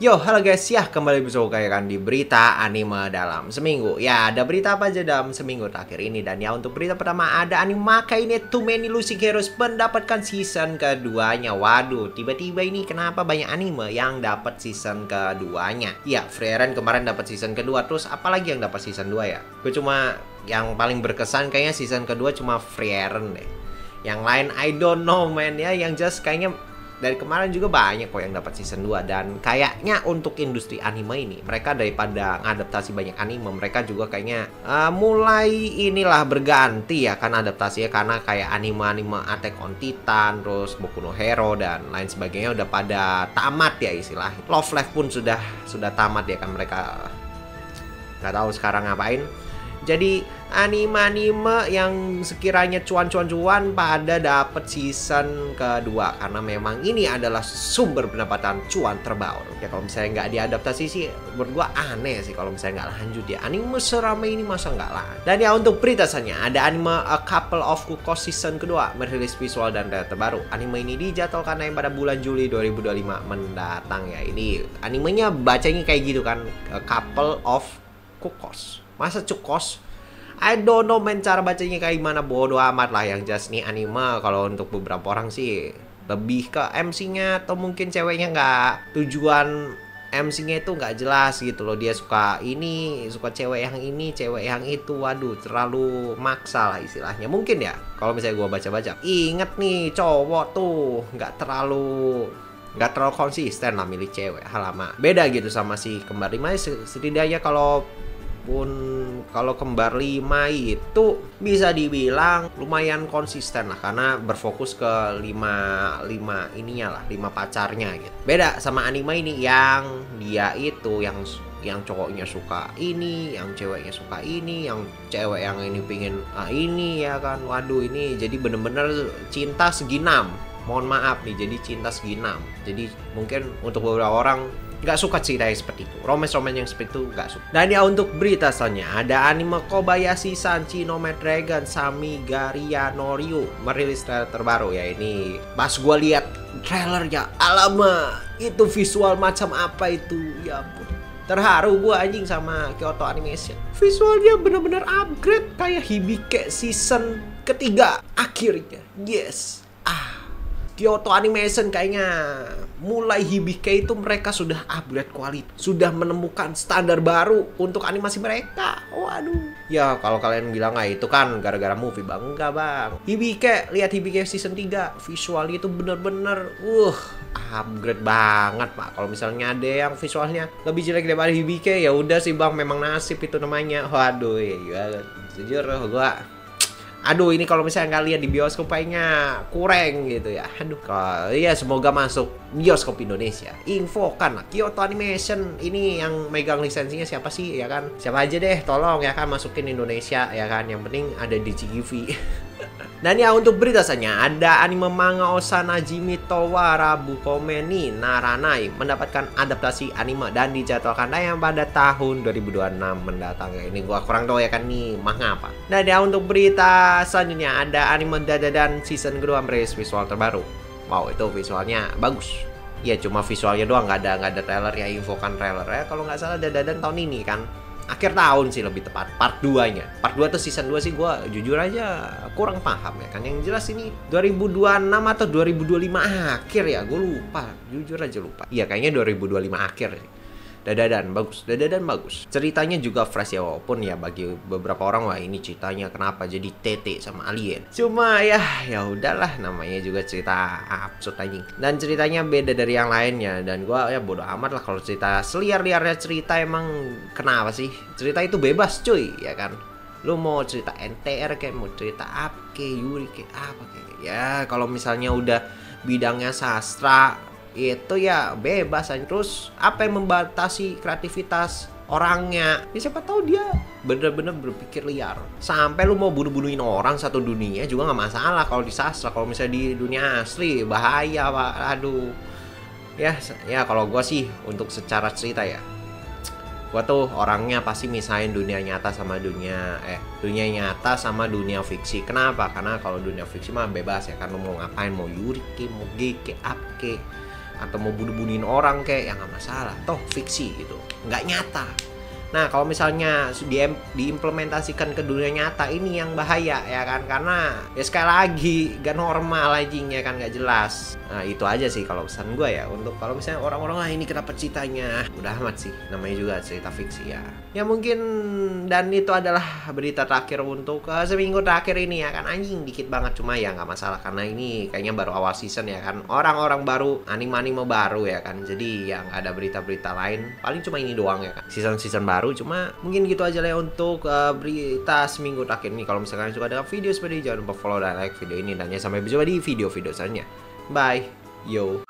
Yo, halo guys, ya kembali bersama saya kan di berita anime dalam seminggu. Ya, ada berita apa aja dalam seminggu terakhir ini. Dan ya, untuk berita pertama ada anime Makaine Too Many Losing Heroes mendapatkan season keduanya. Waduh, tiba-tiba ini kenapa banyak anime yang dapat season keduanya? Ya, Frieren kemarin dapat season kedua, terus apalagi yang dapat season 2 ya? Gue cuma yang paling berkesan kayaknya season kedua cuma Frieren deh. Yang lain I don't know man ya, yang just kayaknya dari kemarin juga banyak kok yang dapat season 2. Dan kayaknya untuk industri anime ini, mereka daripada ngadaptasi banyak anime, mereka juga kayaknya mulai inilah berganti ya kan adaptasinya. Karena kayak anime-anime Attack on Titan, terus Boku no Hero dan lain sebagainya udah pada tamat ya istilahnya. Love Live pun sudah tamat ya kan, mereka nggak tahu sekarang ngapain. Jadi anime-anime yang sekiranya cuan-cuan-cuan pada dapat season kedua, karena memang ini adalah sumber pendapatan cuan terbaru. Ya kalau misalnya nggak diadaptasi sih menurut gua aneh sih kalau misalnya nggak lanjut ya. Anime seramai ini masa nggak lanjut. Dan ya untuk berita selanjutnya ada anime A Couple of Cuckoos season kedua merilis visual dan data terbaru. Anime ini dijadwalkan pada bulan Juli 2025 mendatang ya. Ini animenya bacanya kayak gitu kan, A Couple of Cuckoos. Masa cukos? I don't know men, cara bacanya kayak gimana, bodo amat lah. Yang just nih anime kalau untuk beberapa orang sih lebih ke MC-nya atau mungkin ceweknya nggak, tujuan MC-nya itu nggak jelas gitu loh. Dia suka ini, suka cewek yang ini, cewek yang itu. Waduh, terlalu maksa lah istilahnya. Mungkin ya kalau misalnya gue baca-baca. Ingat nih cowok tuh nggak terlalu konsisten lah milih cewek. Halaman beda gitu sama si kembar 5. Setidaknya kalau kembar 5 itu bisa dibilang lumayan konsisten lah, karena berfokus ke 5 ininya lah, 5 pacarnya gitu. Beda sama anime ini yang dia itu yang cowoknya suka ini, yang ceweknya suka ini, yang cewek yang ini pingin ini ya kan. Waduh, ini jadi bener-bener cinta segi 6. Mohon maaf nih, jadi cinta segi 6. Jadi mungkin untuk beberapa orang nggak suka cerita yang seperti itu, romance yang seperti itu nggak suka. Dan ya untuk berita selanjutnya ada anime Kobayashi Sanchi no Maid Dragon Samigaria no Ryu merilis trailer terbaru ya. Ini pas gue lihat trailernya, alamak itu visual macam apa itu, ya ampun. Terharu gue anjing sama Kyoto Animation. Visualnya bener-bener upgrade kayak Hibike season ketiga akhirnya. Yes. Kyoto Animation kayaknya mulai Hibike itu mereka sudah upgrade kualitas, sudah menemukan standar baru untuk animasi mereka. Waduh. Ya kalau kalian bilang itu kan gara-gara movie bang, enggak bang. Lihat Hibike season 3, visualnya itu bener-bener upgrade banget pak. Kalau misalnya ada yang visualnya lebih jelek daripada Hibike, ya udah sih bang, memang nasib itu namanya. Waduh ya, jujur aduh ini kalau misalnya nggak lihat di bioskop kayaknya kurang gitu ya. Aduh, kalau ya semoga masuk bioskop Indonesia. Infokan lah, Kyoto Animation ini yang megang lisensinya siapa sih ya kan? Siapa aja deh, tolong ya kan masukin Indonesia ya kan. Yang penting ada di CGV. Dan ya untuk berita selanjutnya ada anime manga Osanajimi Towara Bukome ni Naranai mendapatkan adaptasi anime dan dijadwalkan tayang pada tahun 2026 mendatang. Ini gua kurang tahu ya kan nih manga apa. Dan ya untuk berita selanjutnya ada anime Dadadan season kedua merilis visual terbaru. Wow, itu visualnya bagus. Ya cuma visualnya doang, nggak ada trailer ya, infokan trailer ya. Kalau nggak salah Dadadan tahun ini kan. Akhir tahun sih lebih tepat, part 2-nya. Part 2 tuh season 2 sih gue jujur aja kurang paham ya kan. Yang jelas ini 2026 atau 2025 akhir ya, gue lupa. Jujur aja lupa. Iya kayaknya 2025 akhir sih. Dadadan bagus. Ceritanya juga fresh ya, walaupun ya bagi beberapa orang wah ini ceritanya kenapa jadi tete sama alien. Cuma ya udahlah, namanya juga cerita absurd anjing. Dan ceritanya beda dari yang lainnya, dan gua ya bodo amat lah kalau cerita seliar-liarnya cerita. Emang kenapa sih? Cerita itu bebas cuy, ya kan? Lu mau cerita NTR kayak mau cerita apa kayak Yuri kayak apa kayak. Ya kalau misalnya udah bidangnya sastra itu ya bebas aja. Terus apa yang membatasi kreativitas orangnya? Ya siapa tahu dia bener-bener berpikir liar sampai lu mau bunuh-bunuhin orang satu dunia juga nggak masalah kalau di sastra. Kalau misalnya di dunia asli bahaya pak. Aduh ya kalau gue sih untuk secara cerita ya, gue tuh orangnya pasti misahin dunia nyata sama dunia nyata sama dunia fiksi. Kenapa? Karena kalau dunia fiksi mah bebas ya kan, lu mau ngapain, mau Yuri ke, mau G ke, up ke, atau mau bunuh-bunuhin orang kayak ya nggak masalah, toh fiksi gitu, nggak nyata. Nah, kalau misalnya diimplementasikan ke dunia nyata ini yang bahaya ya kan, karena ya sekali lagi gak normal anjing ya kan, gak jelas. Nah, itu aja sih kalau pesan gue ya. Untuk kalau misalnya orang-orang ini kenapa ceritanya, udah amat sih, namanya juga cerita fiksi ya. Ya mungkin, dan itu adalah berita terakhir untuk seminggu terakhir ini ya kan, anjing dikit banget, cuma ya nggak masalah karena ini kayaknya baru awal season ya kan, orang-orang baru, anime-anime baru ya kan, jadi yang ada berita-berita lain paling cuma ini doang ya kan, season-season baru. Cuma mungkin gitu aja lah ya untuk berita seminggu terakhir ini. Kalau misalkan suka dengan video seperti ini, jangan lupa follow dan like video ini, dan ya sampai berjumpa di video-video selanjutnya. Bye, yo.